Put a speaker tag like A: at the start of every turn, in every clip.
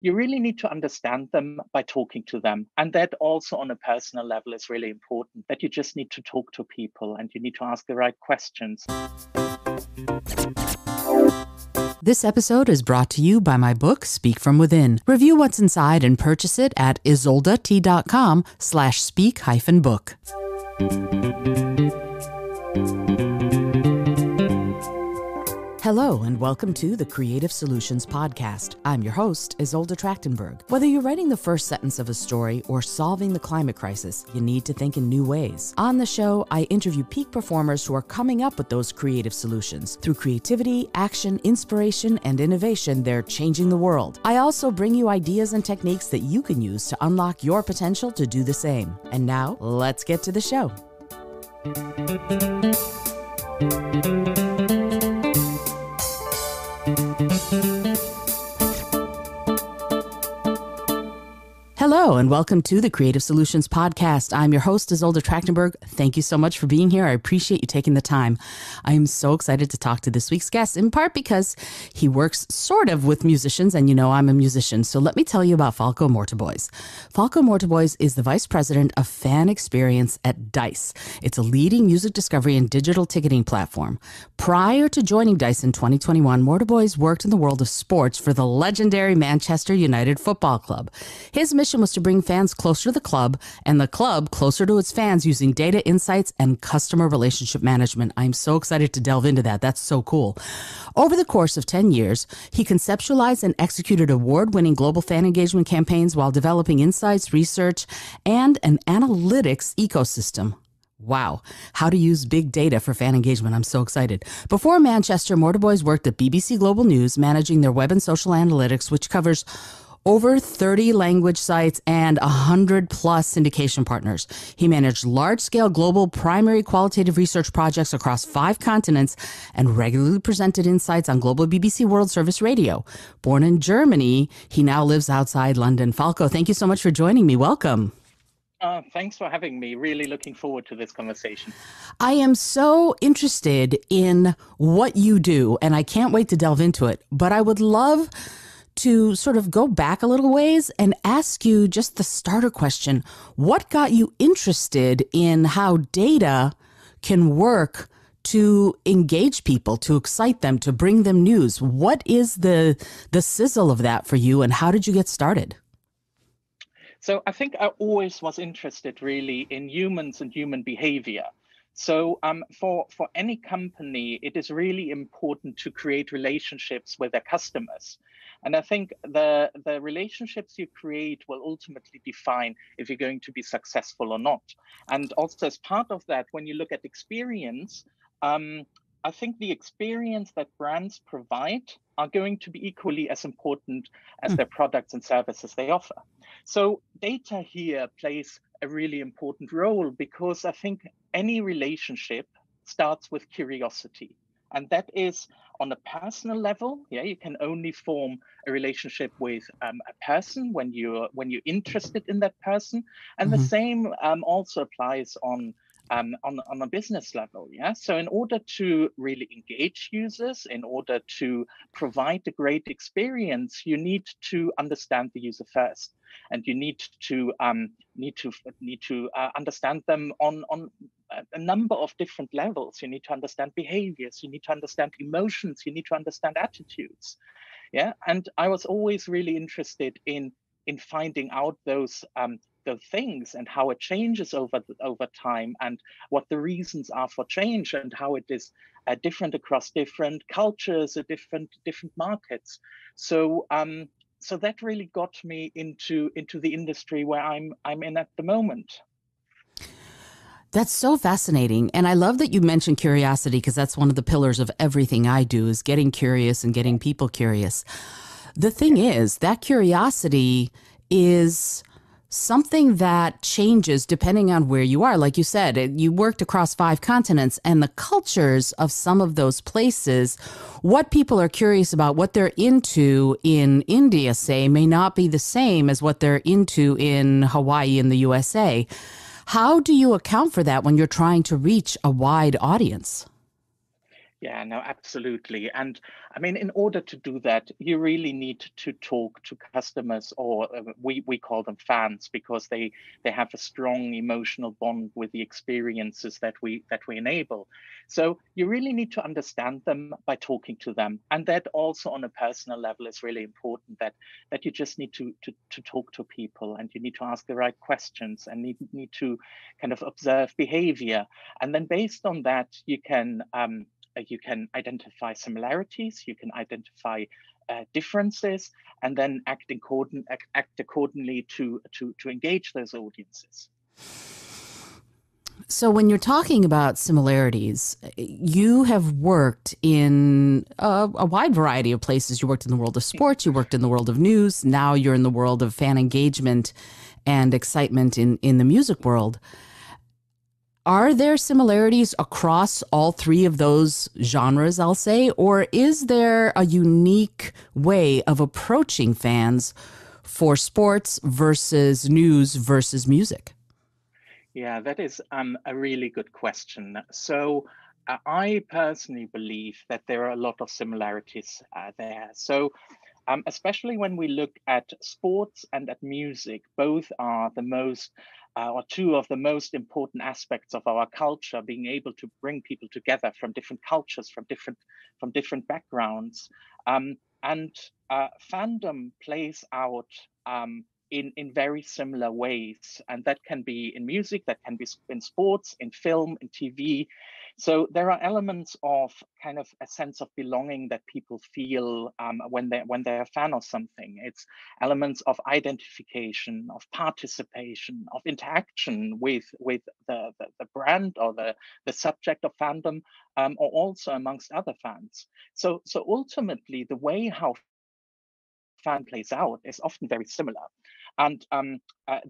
A: you really need to understand them by talking to them. And that also on a personal level is really important, that you just need to talk to people and you need to ask the right questions.
B: This episode is brought to you by my book, Speak From Within. Review what's inside and purchase it at isoldat.com/speak-book. Hello, and welcome to the Creative Solutions Podcast. I'm your host, Isolde Trachtenberg. Whether you're writing the first sentence of a story or solving the climate crisis, you need to think in new ways. On the show, I interview peak performers who are coming up with those creative solutions. Through creativity, action, inspiration, and innovation, they're changing the world. I also bring you ideas and techniques that you can use to unlock your potential to do the same. And now, let's get to the show. Hello, and welcome to the Creative Solutions Podcast. I'm your host, Isolde Trachtenberg. Thank you so much for being here. I appreciate you taking the time. I am so excited to talk to this week's guest, in part because he works sort of with musicians, and you know I'm a musician. So let me tell you about Falko Mortiboys. Falko Mortiboys is the Vice President of Fan Experience at Dice. It's a leading music discovery and digital ticketing platform. Prior to joining Dice in 2021, Mortiboys worked in the world of sports for the legendary Manchester United Football Club. His mission was to bring fans closer to the club and the club closer to its fans using data insights and customer relationship management. I'm so excited to delve into that. That's so cool. Over the course of 10 years, he conceptualized and executed award-winning global fan engagement campaigns while developing insights, research, and an analytics ecosystem. Wow. How to use big data for fan engagement. I'm so excited. Before Manchester, Mortiboys worked at BBC Global News, managing their web and social analytics, which covers over 30 language sites and 100 plus syndication partners. He managed large-scale global primary qualitative research projects across 5 continents and regularly presented insights on global BBC World Service Radio. Born in Germany, he now lives outside London. Falko, thank you so much for joining me. Welcome.
A: Thanks for having me. Really looking forward to this conversation.
B: I am so interested in what you do, and I can't wait to delve into it, but I would love to sort of go back a little ways and ask you just the starter question. What got you interested in how data can work to engage people, to excite them, to bring them news? What is the sizzle of that for you, and how did you get started?
A: So I think I always was interested really in humans and human behavior. So for any company, it is really important to create relationships with their customers. And I think the relationships you create will ultimately define if you're going to be successful or not. And also as part of that, when you look at experience, I think the experience that brands provide are going to be equally as important as their products and services they offer. So data here plays a really important role because I think any relationship starts with curiosity. And that is on a personal level. Yeah, you can only form a relationship with a person when you're interested in that person, and the same also applies on a business level. Yeah, so in order to really engage users, in order to provide a great experience, you need to understand the user first, and you need to understand them on a number of different levels. You need to understand behaviors, you need to understand emotions, you need to understand attitudes. Yeah, and I was always really interested in finding out those things and how it changes over time, and what the reasons are for change, and how it is different across different cultures or different markets. So so that really got me into the industry where I'm in at the moment.
B: That's so fascinating. And I love that you mentioned curiosity, because that's one of the pillars of everything I do, is getting curious and getting people curious. The thing is, that curiosity is something that changes depending on where you are. Like you said, you worked across 5 continents, and the cultures of some of those places, what people are curious about, what they're into in India, say, may not be the same as what they're into in Hawaii in the USA. How do you account for that when you're trying to reach a wide audience?
A: Yeah, no, absolutely. And I mean, in order to do that, you really need to talk to customers, or we call them fans, because they have a strong emotional bond with the experiences that we enable. So you really need to understand them by talking to them. And that also on a personal level is really important, that you just need to talk to people, and you need to ask the right questions, and need to kind of observe behavior. And then based on that, you can identify similarities, you can identify differences, and then act accordingly to engage those audiences.
B: So, when you're talking about similarities, you have worked in a wide variety of places. You worked in the world of sports, you worked in the world of news, now you're in the world of fan engagement and excitement in the music world. Are there similarities across all three of those genres, I'll say, or is there a unique way of approaching fans for sports versus news versus music?
A: Yeah, that is a really good question. So I personally believe that there are a lot of similarities there. So especially when we look at sports and at music, both are the most or two of the most important aspects of our culture, being able to bring people together from different cultures, from different backgrounds. And fandom plays out in very similar ways. And that can be in music, that can be in sports, in film, in TV. So there are elements of kind of a sense of belonging that people feel when they're a fan of something. It's elements of identification, of participation, of interaction with the brand or the subject of fandom, or also amongst other fans. So ultimately, the way how fan plays out is often very similar. And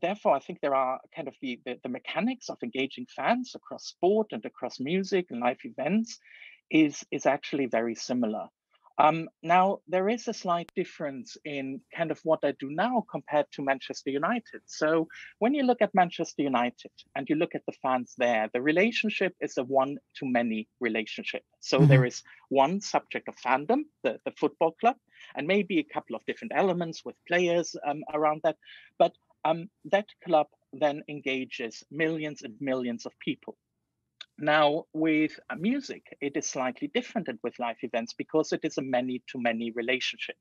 A: therefore, I think there are kind of the mechanics of engaging fans across sport and across music and live events is actually very similar. Now, there is a slight difference in kind of what I do now compared to Manchester United. So when you look at Manchester United and you look at the fans there, the relationship is a one-to-many relationship. So there is one subject of fandom, the football club, and maybe a couple of different elements with players around that. But that club then engages millions and millions of people. Now, with music, it is slightly different than with live events because it is a many-to-many relationship.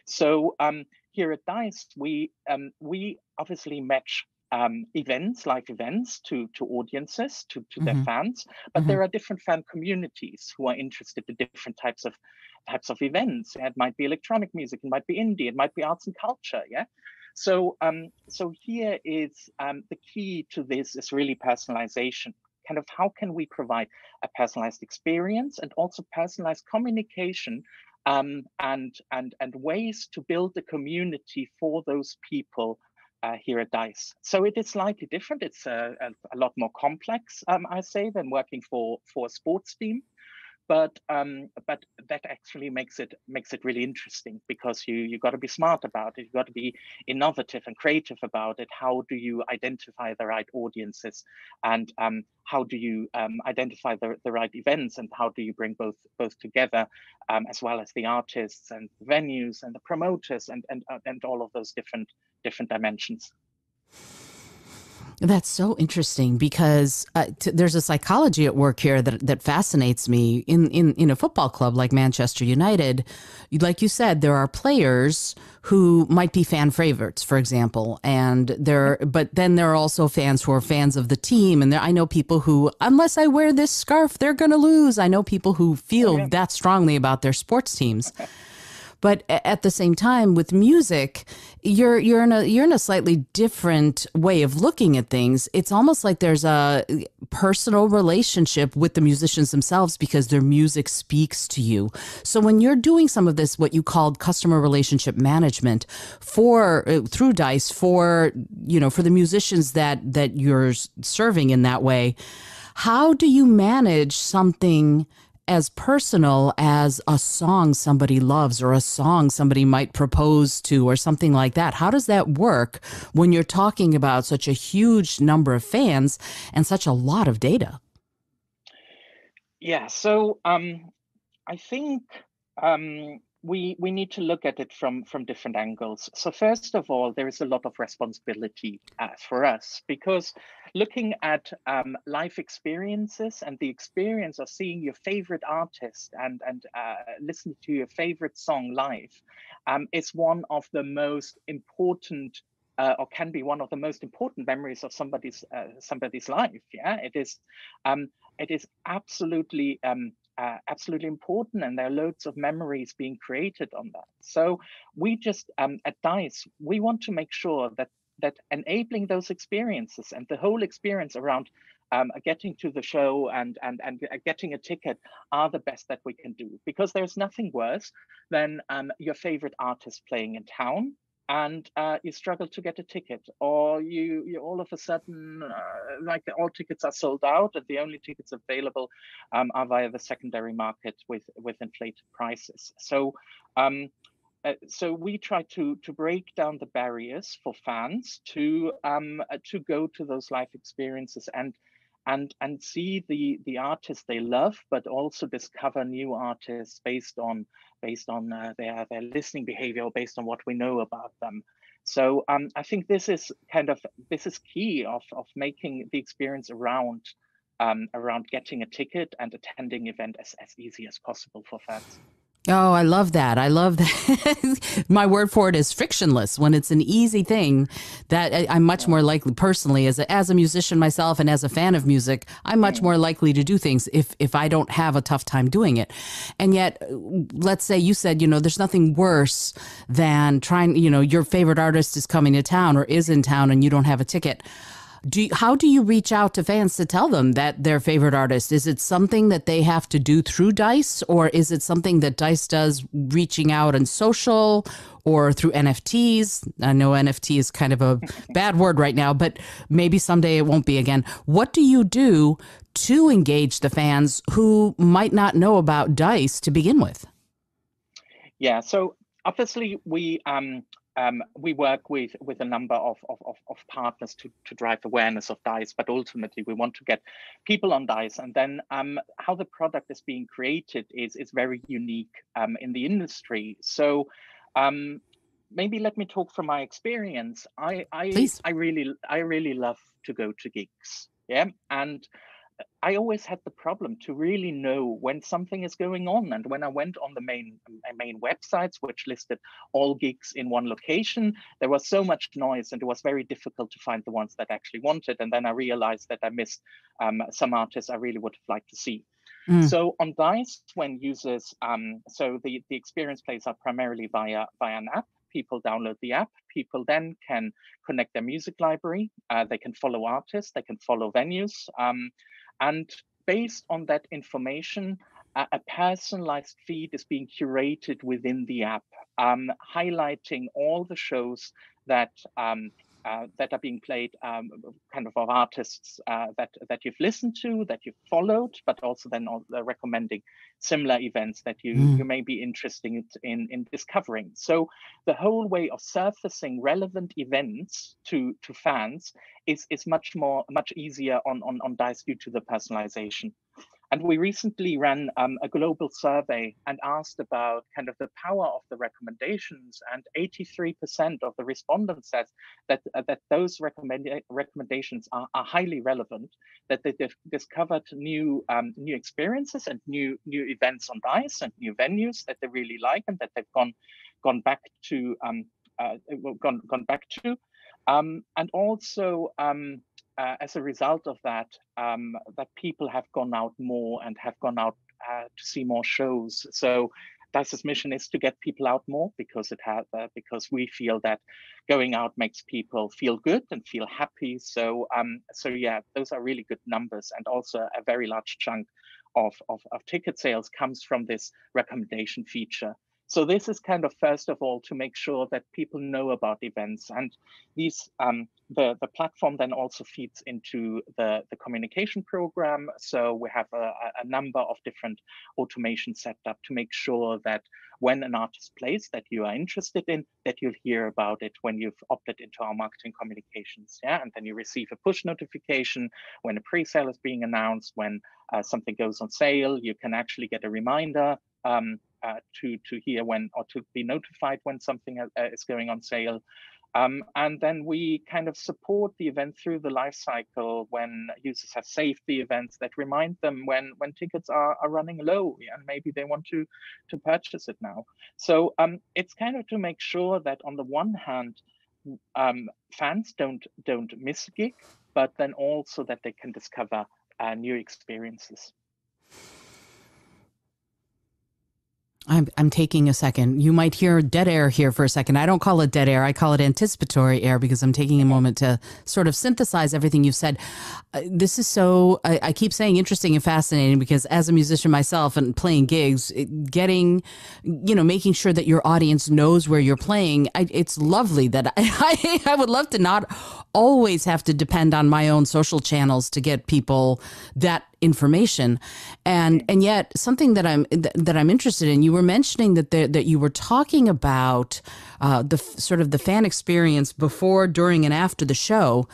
A: So here at Dice, we obviously match live events to audiences, to their fans, but there are different fan communities who are interested in different types of events. It might be electronic music, it might be indie, it might be arts and culture. Yeah. So here is the key to this is really personalization. Kind of how can we provide a personalized experience and also personalized communication, and ways to build a community for those people here at Dice. So it is slightly different. It's a lot more complex, I say, than working for a sports team. But that actually makes it really interesting, because you got to be smart about it. You got to be innovative and creative about it. How do you identify the right audiences, and how do you identify the right events, and how do you bring both together, as well as the artists and the venues and the promoters and all of those different dimensions.
B: That's so interesting, because there's a psychology at work here that fascinates me. In a football club like Manchester United, like you said, there are players who might be fan favorites, for example, but then there are also fans who are fans of the team. And I know people who, unless I wear this scarf, they're going to lose. I know people who feel that strongly about their sports teams. But at the same time, with music, you're in a slightly different way of looking at things. It's almost like there's a personal relationship with the musicians themselves because their music speaks to you. So when you're doing some of this, what you called customer relationship management through Dice for the musicians that you're serving in that way, how do you manage something as personal as a song somebody loves, or a song somebody might propose to, or something like that? How does that work when you're talking about such a huge number of fans and such a lot of data?
A: Yeah, so I think we need to look at it from different angles. So first of all, there is a lot of responsibility for us, because looking at life experiences and the experience of seeing your favorite artist and listening to your favorite song live is one of the most important or can be one of the most important memories of somebody's life. Yeah, it is absolutely absolutely important, and there are loads of memories being created on that. So we just at Dice, we want to make sure that enabling those experiences and the whole experience around getting to the show and getting a ticket are the best that we can do, because there's nothing worse than your favorite artist playing in town and you struggle to get a ticket, or you all of a sudden like all tickets are sold out and the only tickets available are via the secondary market with inflated prices. So so we try to break down the barriers for fans to go to those live experiences and see the artists they love, but also discover new artists based on their listening behavior, or based on what we know about them. So I think this is key of making the experience around getting a ticket and attending event as easy as possible for fans.
B: Oh, I love that. I love that. My word for it is frictionless. When it's an easy thing, that I'm much more likely, personally, as a musician myself and as a fan of music, I'm much more likely to do things if I don't have a tough time doing it. And yet, let's say you said, there's nothing worse than trying, your favorite artist is coming to town or is in town and you don't have a ticket. How do you reach out to fans to tell them that their favorite artist? Is it something that they have to do through Dice, or is it something that Dice does reaching out on social or through NFTs? I know NFT is kind of a bad word right now, but maybe someday it won't be again. What do you do to engage the fans who might not know about Dice to begin with?
A: Yeah, so obviously we work with a number of partners to drive awareness of Dice, but ultimately we want to get people on Dice. And then how the product is being created is very unique in the industry. So maybe let me talk from my experience. I really love to go to gigs. Yeah, and I always had the problem to really know when something is going on. And when I went on the main websites, which listed all gigs in one location, there was so much noise and it was very difficult to find the ones that I actually wanted. And then I realized that I missed some artists I really would have liked to see. So on Dice, when users, so the experience plays out primarily via an app. People download the app. People then can connect their music library. They can follow artists. They can follow venues. And based on that information, a personalized feed is being curated within the app, highlighting all the shows that that are being played, kind of artists that you've listened to, that you've followed, but also then recommending similar events that you may be interested in discovering. So the whole way of surfacing relevant events to fans is much easier on Dice due to the personalization. And we recently ran a global survey and asked about kind of the power of the recommendations, and 83% of the respondents said that those recommendations are highly relevant, that they've discovered new experiences and new events on Dice and new venues that they really like and that they've gone back to and also as a result of that, that people have gone out more and have gone out to see more shows. So Dice's mission is to get people out more, because because we feel that going out makes people feel good and feel happy. So yeah, those are really good numbers, and also a very large chunk of ticket sales comes from this recommendation feature. So this is kind of, first of all, to make sure that people know about events, and these the platform then also feeds into the communication program. So we have a number of different automations set up to make sure that when an artist plays that you are interested in, that you'll hear about it when you've opted into our marketing communications. Yeah, and then you receive a push notification when a pre-sale is being announced, when something goes on sale. You can actually get a reminder to hear when, or to be notified when something is going on sale. And then we kind of support the event through the life cycle when users have saved the events, that remind them when tickets are running low and maybe they want to purchase it now. So it's kind of to make sure that on the one hand, fans don't miss a gig, but then also that they can discover new experiences.
B: I'm taking a second. You might hear dead air here for a second. I don't call it dead air. I call it anticipatory air, because I'm taking a moment to sort of synthesize everything you've said. This is so, I keep saying interesting and fascinating, because as a musician myself and playing gigs, getting, making sure that your audience knows where you're playing, it's lovely that I would love to not always have to depend on my own social channels to get people that information. And yet something that I'm interested in, you were mentioning that you were talking about the sort of the fan experience before, during, and after the show.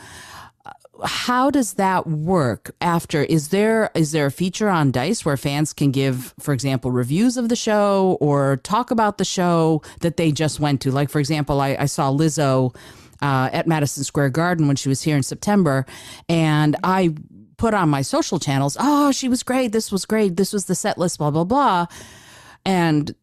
B: How does that work after? Is there a feature on Dice where fans can give, for example, reviews of the show or talk about the show that they just went to? Like, for example, I saw Lizzo at Madison Square Garden when she was here in September, and I put on my social channels, oh, she was great, this was great, this was the set list, blah, blah, blah. And,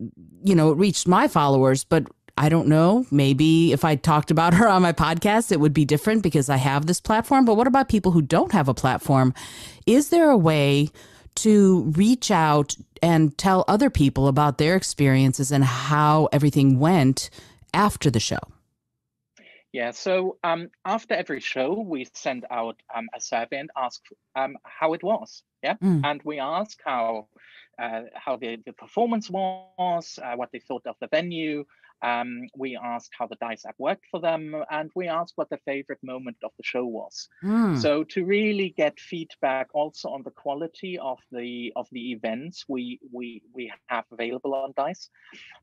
B: it reached my followers, but I don't know, maybe if I talked about her on my podcast, it would be different because I have this platform. But what about people who don't have a platform? Is there a way to reach out and tell other people about their experiences and how everything went after the show?
A: Yeah, so after every show, we send out a survey and ask how it was. Yeah, and we ask how the performance was, what they thought of the venue. We asked how the Dice app worked for them, and we asked what their favorite moment of the show was. So to really get feedback also on the quality of the events we have available on Dice.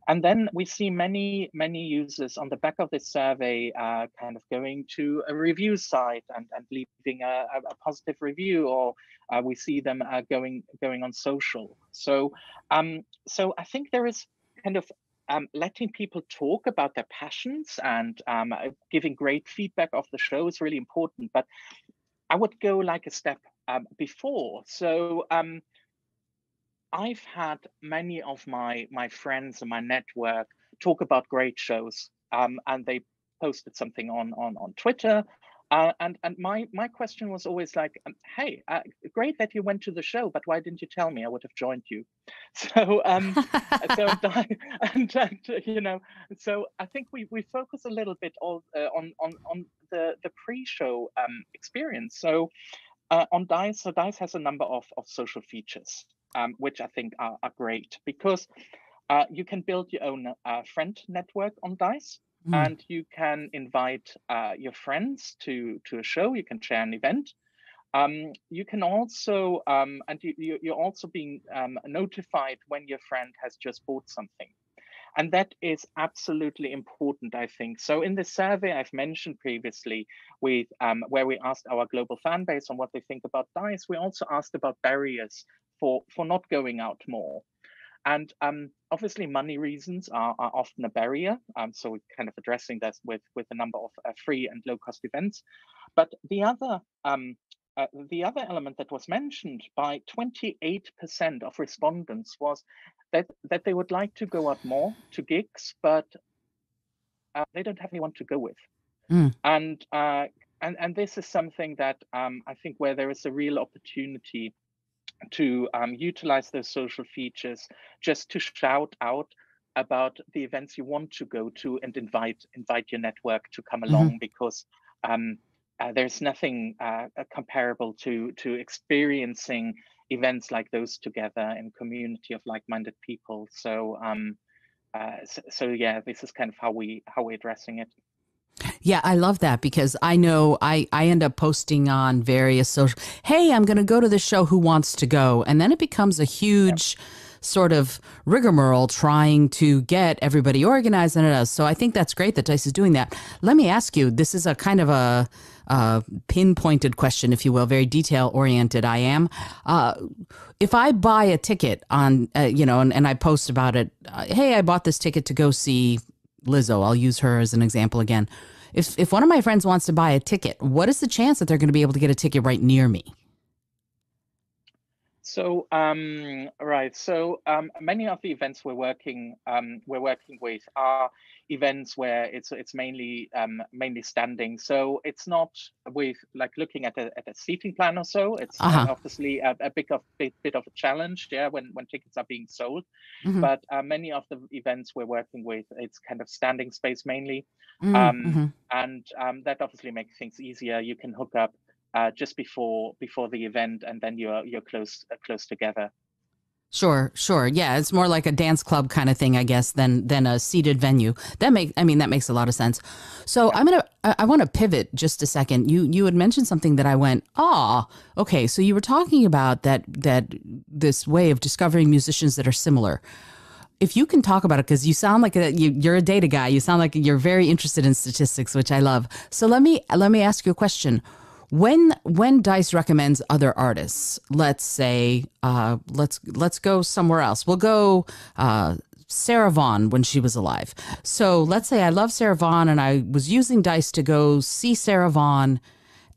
A: And then we see many users on the back of this survey kind of going to a review site and leaving a positive review, or we see them going on social. So I think there is kind of letting people talk about their passions and giving great feedback of the show is really important. But I would go like a step before. So I've had many of my friends and my network talk about great shows, and they posted something on Twitter. And my question was always like, hey, great that you went to the show, but why didn't you tell me? I would have joined you. So so I think we focus a little bit on the pre-show experience. So on Dice, Dice has a number of social features, which I think are great, because you can build your own friend network on Dice. And you can invite your friends to a show. You can share an event. You can also, and you're also being notified when your friend has just bought something. And that is absolutely important, I think. So in the survey I've mentioned previously, with where we asked our global fan base on what they think about Dice, we also asked about barriers for not going out more. And obviously, money reasons are often a barrier. So we're kind of addressing this with a number of free and low-cost events. But the other element that was mentioned by 28% of respondents was that they would like to go out more to gigs, but they don't have anyone to go with. And this is something that I think where there is a real opportunity to utilize those social features just to shout out about the events you want to go to and invite your network to come along, because there's nothing comparable to experiencing events like those together in community of like-minded people. So yeah, this is kind of how we're addressing it.
B: Yeah, I love that, because I know I end up posting on various social, hey, I'm going to go to this show, who wants to go? And then it becomes a huge sort of rigmarole trying to get everybody organized and it does. So I think that's great that Dice is doing that. Let me ask you, this is a kind of a pinpointed question, if you will, very detail oriented. I am. If I buy a ticket on, and I post about it, hey, I bought this ticket to go see Lizzo. I'll use her as an example again. If one of my friends wants to buy a ticket, what is the chance that they're going to be able to get a ticket right near me?
A: So right. So many of the events we're working with are events where it's mainly standing. So it's not with like looking at a seating plan or so. It's obviously a bit of a challenge, when tickets are being sold.
B: Mm-hmm.
A: But many of the events we're working with, it's kind of standing space mainly, and that obviously makes things easier. You can hook up just before the event, and then you're close together.
B: Sure. Yeah, it's more like a dance club kind of thing, I guess, than a seated venue. That makes a lot of sense. So I want to pivot just a second. You had mentioned something that I went, okay. So you were talking about that this way of discovering musicians that are similar. If you can talk about it, because you sound like you're a data guy. You sound like you're very interested in statistics, which I love. So let me ask you a question. When Dice recommends other artists, let's say, let's go somewhere else. We'll go Sarah Vaughan when she was alive. So let's say I love Sarah Vaughan and I was using Dice to go see Sarah Vaughan,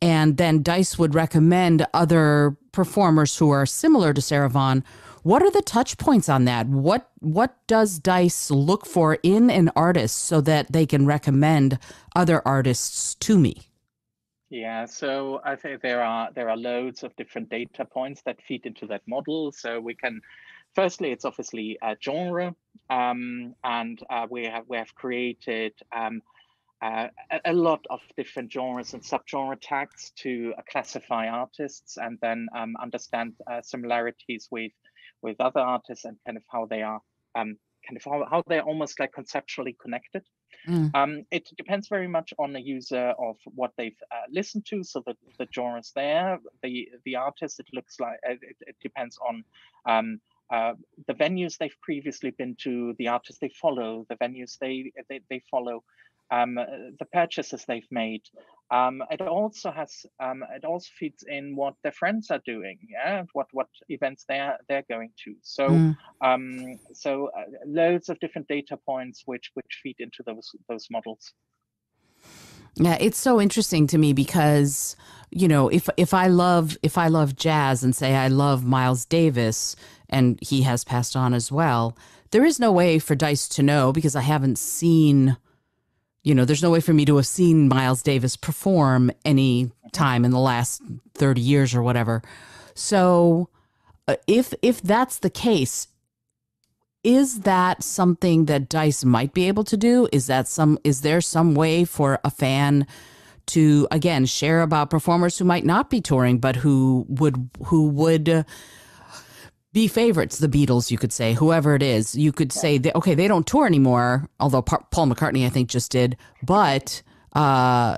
B: and then Dice would recommend other performers who are similar to Sarah Vaughan. What are the touch points on that? What does Dice look for in an artist so that they can recommend other artists to me?
A: Yeah, so I think there are loads of different data points that feed into that model. So we can, firstly, it's obviously a genre, and we have created a lot of different genres and subgenre tags to classify artists, and then understand similarities with other artists and kind of how they are how they're almost like conceptually connected. It depends very much on the user of what they've listened to. So the genres there, the artist, it looks like it depends on the venues they've previously been to, the artists they follow, the venues they follow, the purchases they've made. It also feeds in what their friends are doing, what events they're going to. So loads of different data points which feed into those models.
B: Yeah, it's so interesting to me because, if I love jazz and say I love Miles Davis, and he has passed on as well, there is no way for Dice to know because I haven't seen. There's no way for me to have seen Miles Davis perform any time in the last 30 years or whatever. So if that's the case, is that something that Dice might be able to do? Is there some way for a fan to, again, share about performers who might not be touring, but who would be favorites, the Beatles, you could say, whoever it is, you could say, they don't tour anymore, although Paul McCartney, I think, just did, but I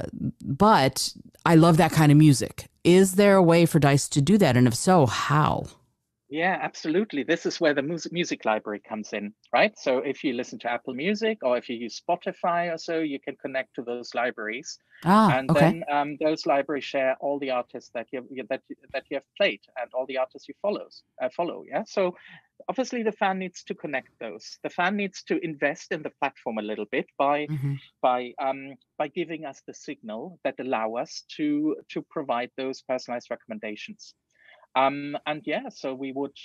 B: love that kind of music. Is there a way for Dice to do that? And if so, how?
A: Yeah, absolutely. This is where the music library comes in, right? So if you listen to Apple Music or if you use Spotify or so, you can connect to those libraries. Then those libraries share all the artists that you have played and all the artists you follow. Yeah. So obviously the fan needs to connect those. The fan needs to invest in the platform a little bit by giving us the signal that allow us to provide those personalized recommendations. So we would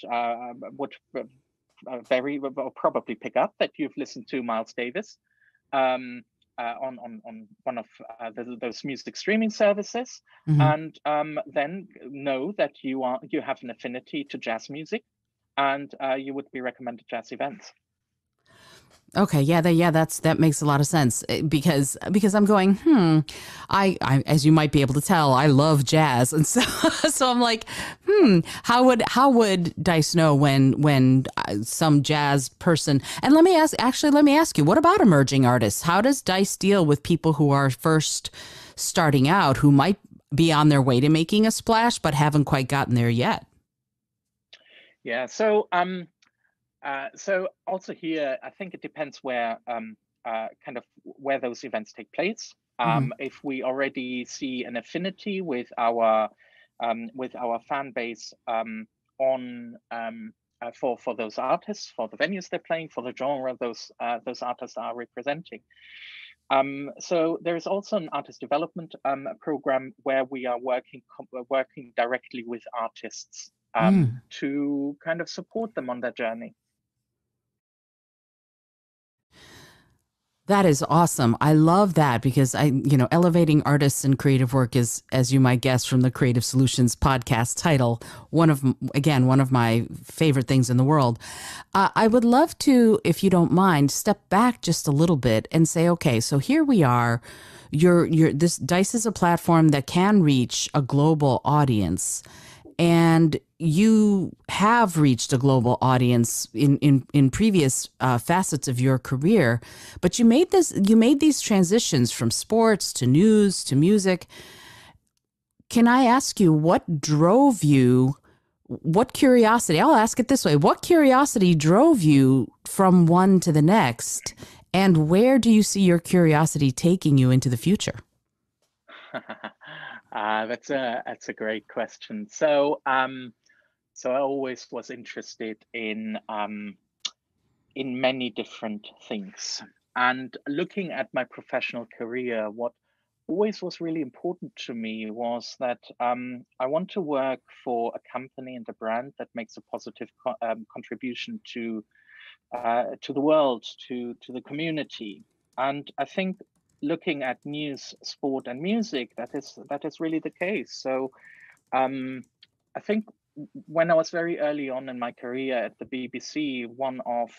A: very probably pick up that you've listened to Miles Davis on one of those music streaming services, and then know that you have an affinity to jazz music, and you would be recommended jazz events.
B: Okay, that makes a lot of sense because I'm going, I as you might be able to tell, I love jazz, and so I'm like, how would Dice know when some jazz person? And let me ask you, what about emerging artists? How does Dice deal with people who are first starting out, who might be on their way to making a splash but haven't quite gotten there yet?
A: Yeah, so So also here, I think it depends where kind of where those events take place.
B: Hmm.
A: If we already see an affinity with our fan base on for those artists, for the venues they're playing, for the genre those artists are representing. So there is also an artist development program where we are working directly with artists
B: Mm.
A: to kind of support them on their journey.
B: That is awesome. I love that because elevating artists and creative work is, as you might guess from the Creative Solutions podcast title, one of my favorite things in the world. I would love to, if you don't mind, step back just a little bit and say, okay, so here we are. This Dice is a platform that can reach a global audience, and you have reached a global audience in previous facets of your career, but you made these transitions from sports to news to music. Can I ask you what drove you? What curiosity? I'll ask it this way: what curiosity drove you from one to the next, and where do you see your curiosity taking you into the future?
A: That's a great question. So I always was interested in many different things. And looking at my professional career, what always was really important to me was that I want to work for a company and a brand that makes a positive contribution to the world, to the community. And I think looking at news, sport, and music, that is really the case. So um, I think when I was very early on in my career at the BBC, one of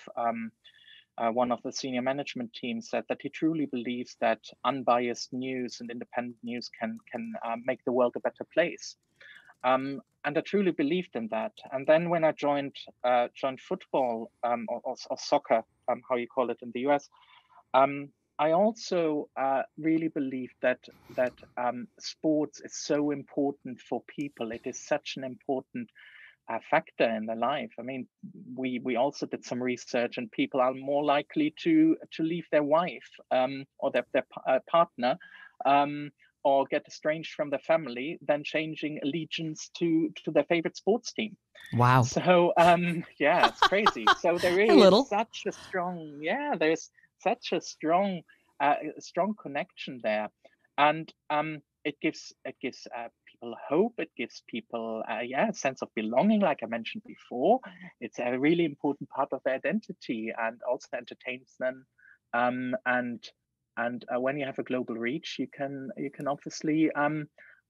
A: the senior management team said that he truly believes that unbiased news and independent news can make the world a better place. And I truly believed in that. And then when I joined football or soccer, how you call it in the US, I also really believe that sports is so important for people. It is such an important factor in their life. I mean, we also did some research, and people are more likely to leave their wife or their partner. Or get estranged from their family than changing allegiance to their favorite sports team.
B: Wow.
A: So yeah, it's crazy. So there
B: A
A: is
B: little.
A: such a strong, yeah, there's such a strong connection there, and it gives people hope. It gives people a sense of belonging, like I mentioned before. It's a really important part of their identity, and also entertains them. And when you have a global reach, you can obviously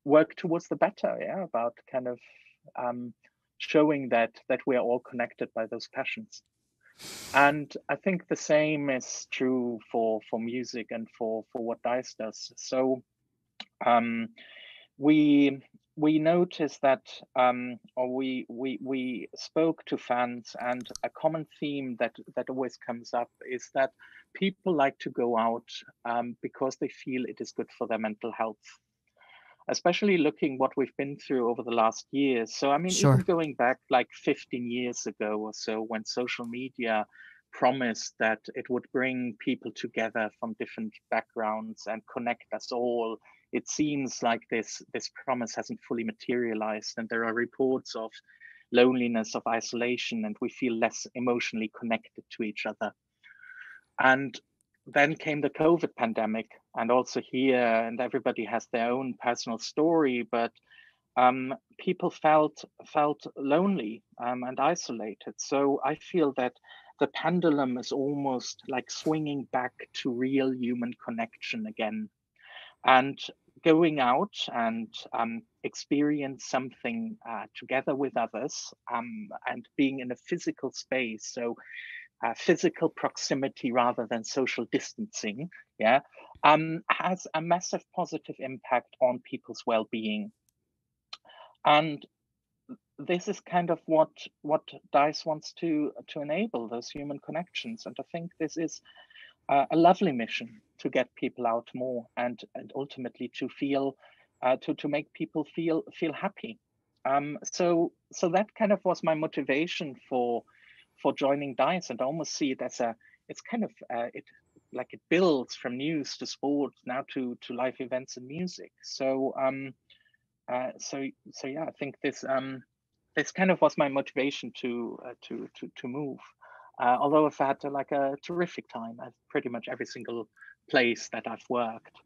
A: work towards the better, yeah, about kind of showing that we are all connected by those passions. And I think the same is true for music and for what Dice does. So um, we we noticed that or we spoke to fans, and a common theme that always comes up is that people like to go out because they feel it is good for their mental health, especially looking what we've been through over the last years. So I mean, even
B: Sure.
A: going back like 15 years ago or so, when social media promised that it would bring people together from different backgrounds and connect us all, it seems like this promise hasn't fully materialized, and there are reports of loneliness, of isolation, and we feel less emotionally connected to each other. And then came the COVID pandemic, and also here, and everybody has their own personal story, but people felt lonely and isolated. So I feel that the pendulum is almost like swinging back to real human connection again, and going out and experience something together with others, and being in a physical space. So physical proximity rather than social distancing, yeah, has a massive positive impact on people's well-being. And this is kind of what Dice wants to enable, those human connections. And I think this is a lovely mission to get people out more, and ultimately to feel to make people feel happy. So that kind of was my motivation for joining Dice, and I almost see it as it's kind of it builds from news to sport now to live events and music. So so yeah, I think this kind of was my motivation to move. Although I've had like a terrific time at pretty much every single place that I've worked.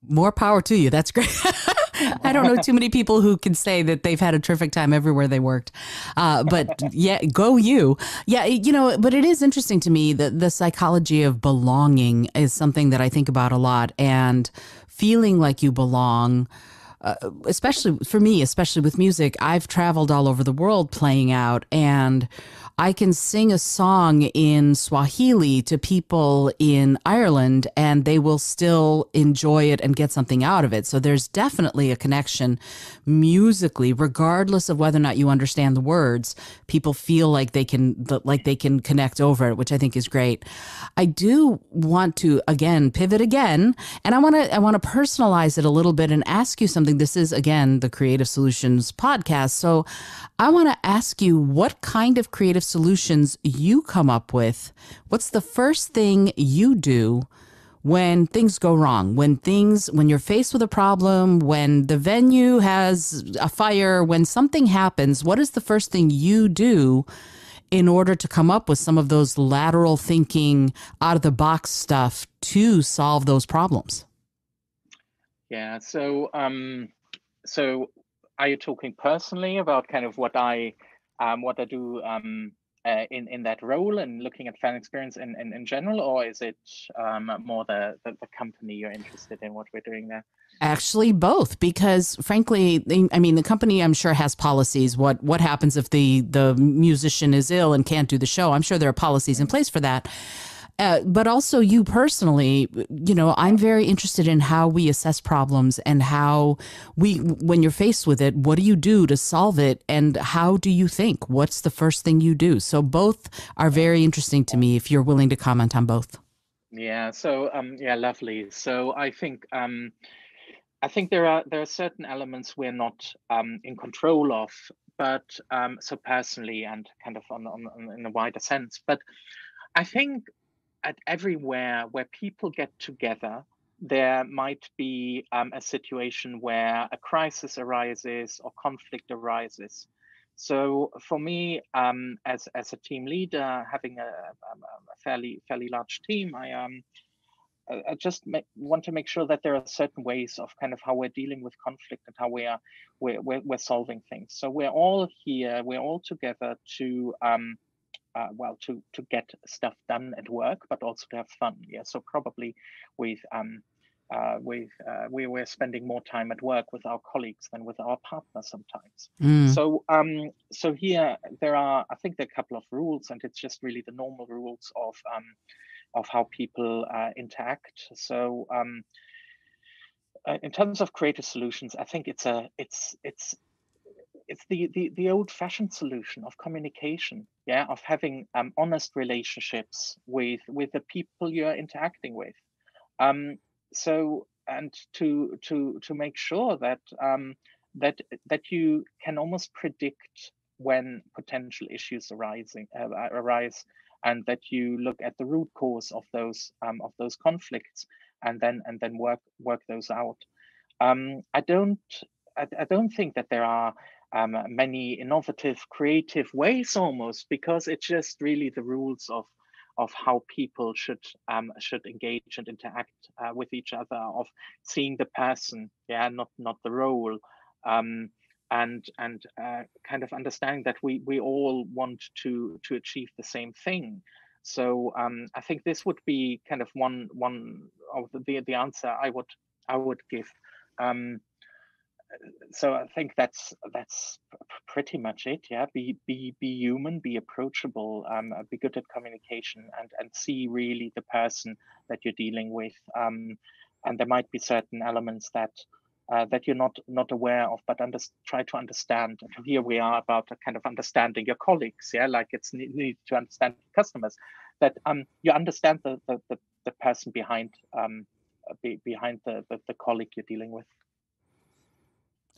B: More power to you. That's great. I don't know too many people who can say that they've had a terrific time everywhere they worked. But yeah, go you. Yeah, but it is interesting to me that the psychology of belonging is something that I think about a lot, and feeling like you belong. Especially for me, especially with music, I've traveled all over the world playing out, and I can sing a song in Swahili to people in Ireland and they will still enjoy it and get something out of it. So there's definitely a connection musically, regardless of whether or not you understand the words. People feel like they can connect over it, which I think is great. I do want to pivot again, and I want to personalize it a little bit and ask you something. This is again the Creative Solutions podcast. So I want to ask you what kind of creative solutions you come up with. What's the first thing you do when things go wrong, when you're faced with a problem, when the venue has a fire, when something happens? What is the first thing you do in order to come up with some of those lateral thinking, out of the box stuff to solve those problems?
A: Yeah. So are you talking personally about kind of what I do in that role and looking at fan experience in general, or is it more the company you're interested in, what we're doing there?
B: Actually, both, because frankly, the company I'm sure has policies. What happens if the musician is ill and can't do the show? I'm sure there are policies in place for that. But also you personally, I'm very interested in how we assess problems and how when you're faced with it, what do you do to solve it? And how do you think? What's the first thing you do? So both are very interesting to me, if you're willing to comment on both.
A: Yeah. So lovely. So I think there are certain elements we're not in control of, but so personally and kind of on in a wider sense. But I think at everywhere where people get together, there might be a situation where a crisis arises or conflict arises. So for me, as a team leader, having a fairly large team, I just want to make sure that there are certain ways of kind of how we're dealing with conflict and how we're solving things. So we're all here, we're all together to to get stuff done at work, but also to have fun. Yeah. So probably we're spending more time at work with our colleagues than with our partners sometimes. So so here I think there are a couple of rules, and it's just really the normal rules of how people interact. So in terms of creative solutions, I think it's the old-fashioned solution of communication, of having honest relationships with the people you're interacting with. So, and to make sure that that you can almost predict when potential issues arise, and that you look at the root cause of those conflicts and then work those out. I don't think that there are many innovative, creative ways almost, because it's just really the rules of how people should engage and interact with each other, of seeing the person, not the role, and kind of understanding that we all want to achieve the same thing. So I think this would be kind of one of the answer I would give. So I think that's pretty much it. Yeah, be human, be approachable, be good at communication, and see really the person that you're dealing with. And there might be certain elements that that you're not aware of, but try to understand. And here we are about kind of understanding your colleagues. Yeah, like it's need to understand customers. That you understand the person behind the colleague you're dealing with.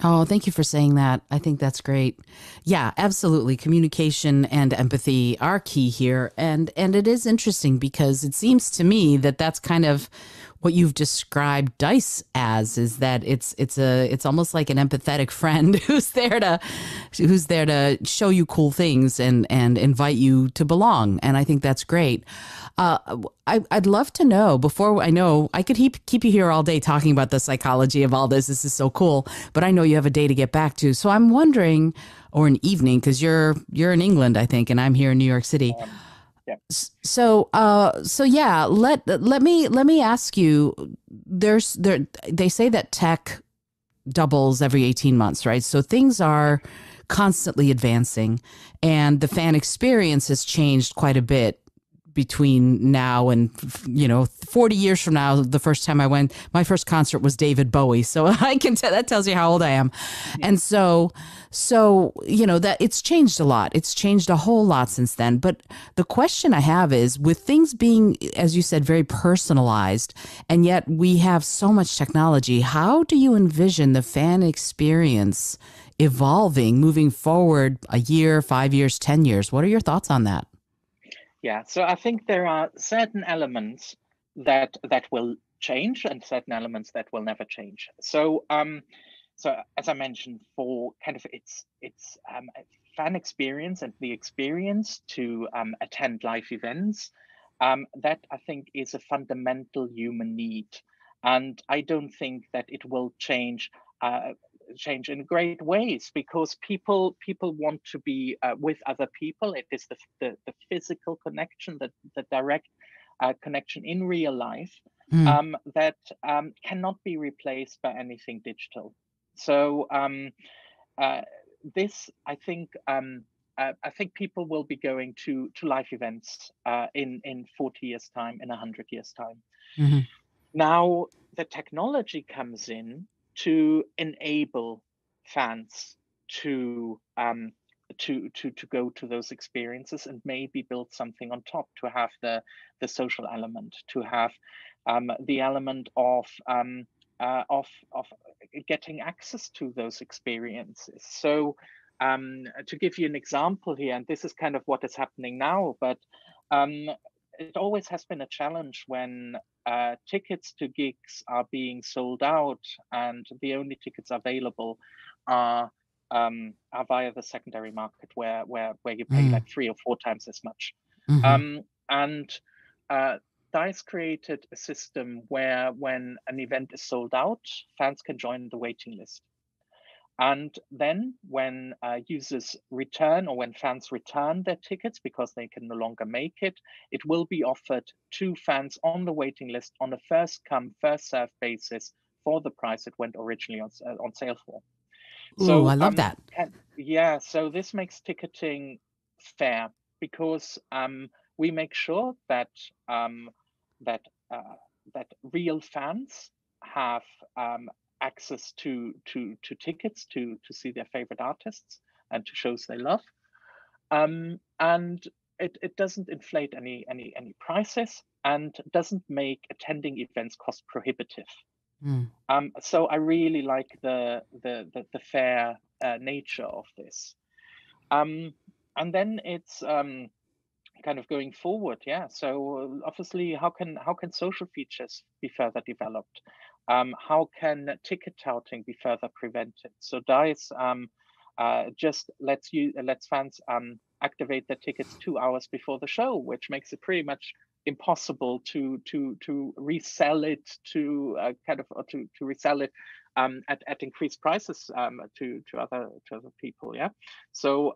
B: Oh, thank you for saying that. I think that's great. Yeah, absolutely. Communication and empathy are key here, and it is interesting because it seems to me that that's kind of what you've described Dice as, is that it's almost like an empathetic friend who's there to show you cool things and invite you to belong. And I think that's great. I'd love to know, before I know I could keep you here all day talking about the psychology of all this. This is so cool, but I know you have a day to get back to. So I'm wondering, or an evening, because you're in England, I think, and I'm here in New York City.
A: Yeah.
B: So yeah, let me ask you. They say that tech doubles every 18 months, right? So things are constantly advancing, and the fan experience has changed quite a bit between now and 40 years from now. The first time I went, my first concert was David Bowie, so I can tell, that tells you how old I am. And so that it's changed a lot. It's changed a whole lot since then. But the question I have is, with things being, as you said, very personalized, and yet we have so much technology, how do you envision the fan experience evolving, moving forward a year, 5 years, 10 years? What are your thoughts on that?
A: Yeah, so I think there are certain elements that will change and certain elements that will never change. So as I mentioned, for kind of its fan experience and the experience to attend live events, that I think is a fundamental human need, and I don't think that it will change in great ways, because people want to be with other people. It is the physical connection, the direct connection in real life,
B: Mm.
A: that cannot be replaced by anything digital. So uh, this, I think people will be going to live events in 40 years time, in 100 years time.
B: Hmm.
A: Now the technology comes in to enable fans to to go to those experiences and maybe build something on top, to have the social element, to have the element of getting access to those experiences. So to give you an example here, and this is kind of what is happening now, but um, it always has been a challenge when tickets to gigs are being sold out and the only tickets available are via the secondary market, where you pay
B: Mm.
A: like 3 or 4 times as much.
B: Hmm.
A: And Dice created a system where, when an event is sold out, fans can join the waiting list. And then when users return, or when fans return their tickets because they can no longer make it, it will be offered to fans on the waiting list on a first come, first served basis for the price it went originally on sale for.
B: Ooh, I
A: So
B: love that.
A: yeah, so this makes ticketing fair, because we make sure that that uh, that real fans have access to tickets to see their favorite artists and to shows they love, and it doesn't inflate any prices and doesn't make attending events cost prohibitive.
B: Mm.
A: So I really like the fair nature of this. Um, and then it's kind of going forward, yeah. So obviously, how can social features be further developed? How can ticket touting be further prevented? So Dice just lets fans activate their tickets 2 hours before the show, which makes it pretty much impossible to resell it, to kind of, or to resell it at increased prices to other people. Yeah. So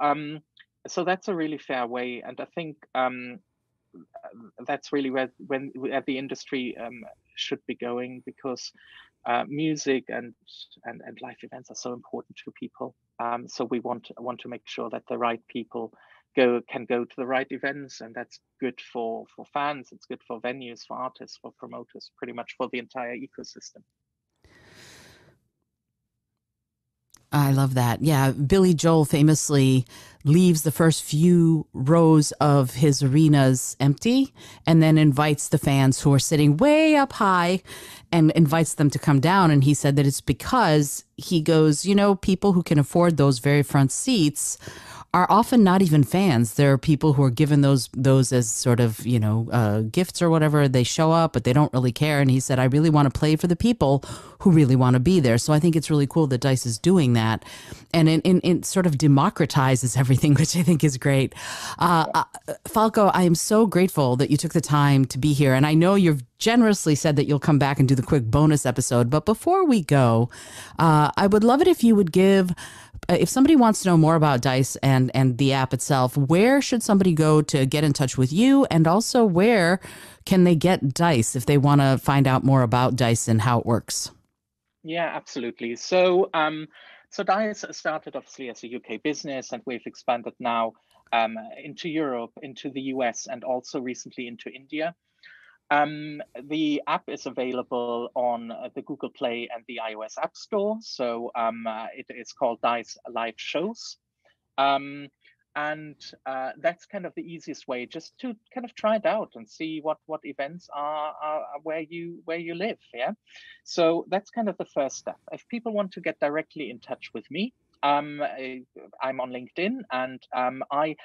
A: so that's a really fair way, and I think that's really where the industry should be going, because music and live events are so important to people. So we want to make sure that the right people can go to the right events, and that's good for fans. It's good for venues, for artists, for promoters, pretty much for the entire ecosystem.
B: I love that. Yeah, Billy Joel famously leaves the first few rows of his arenas empty and then invites the fans who are sitting way up high and invites them to come down. And he said that it's because he goes, people who can afford those very front seats are often not even fans. There are people who are given those as sort of, gifts or whatever. They show up, but they don't really care. And he said, I really want to play for the people who really want to be there. So I think it's really cool that Dice is doing that. And it sort of democratizes everything, which I think is great. Falko, I am so grateful that you took the time to be here. And I know you've generously said that you'll come back and do the quick bonus episode. But before we go, I would love it if you would give... if somebody wants to know more about Dice and the app itself, where should somebody go to get in touch with you? And also, where can they get Dice if they want to find out more about Dice and how it works?
A: Yeah, absolutely. So Dice started obviously as a UK business, and we've expanded now into Europe, into the US, and also recently into India. The app is available on the Google Play and the iOS App Store. So it is called Dice Live Shows. And that's kind of the easiest way, just to kind of try it out and see what events are where you live. Yeah. So that's kind of the first step. If people want to get directly in touch with me, I'm on LinkedIn, and I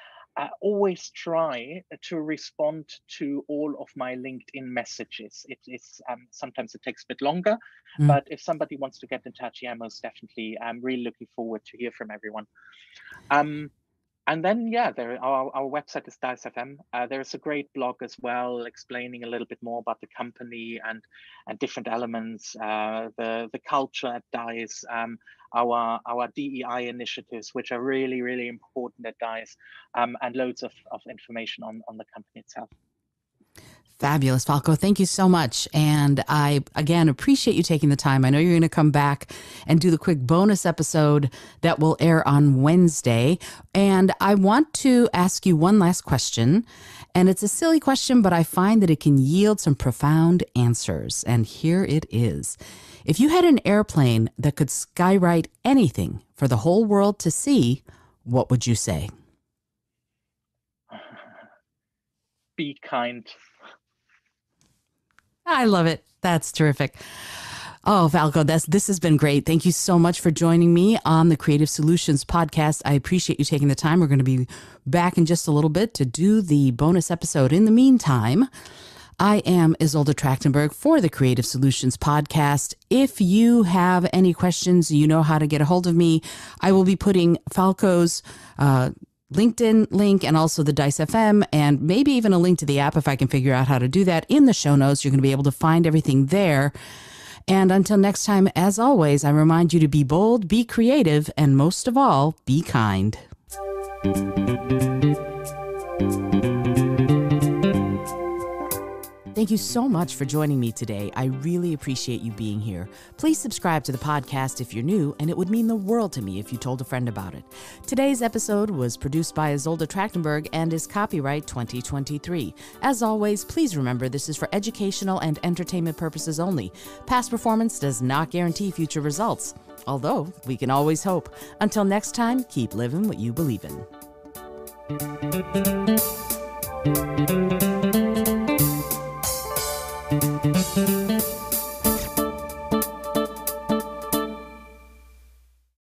A: always try to respond to all of my LinkedIn messages. It's sometimes it takes a bit longer, but if somebody wants to get in touch, yeah, most definitely. I'm really looking forward to hear from everyone. And then, yeah, our website is Dice FM. There's a great blog as well, explaining a little bit more about the company and different elements, the culture at Dice, our DEI initiatives, which are really, really important at Dice, and loads of information on the company itself.
B: Fabulous, Falko. Thank you so much. And I, again, appreciate you taking the time. I know you're going to come back and do the quick bonus episode that will air on Wednesday. And I want to ask you one last question. And it's a silly question, but I find that it can yield some profound answers. And here it is. If you had an airplane that could skywrite anything for the whole world to see, what would you say?
A: Be kind.
B: I love it. That's terrific. Oh, Falko, this has been great. Thank you so much for joining me on the Creative Solutions podcast. I appreciate you taking the time. We're going to be back in just a little bit to do the bonus episode. In the meantime, I am Isolde Trachtenberg for the Creative Solutions podcast. If you have any questions, you know how to get a hold of me. I will be putting Falko's LinkedIn link and also the Dice FM and maybe even a link to the app if I can figure out how to do that in the show notes. You're going to be able to find everything there. And until next time, as always, I remind you to be bold, be creative, and most of all, be kind. Thank you so much for joining me today. I really appreciate you being here. Please subscribe to the podcast if you're new, and it would mean the world to me if you told a friend about it. Today's episode was produced by Isolde Trachtenberg and is copyright 2023. As always, please remember this is for educational and entertainment purposes only. Past performance does not guarantee future results, although we can always hope. Until next time, keep living what you believe in. Thank you.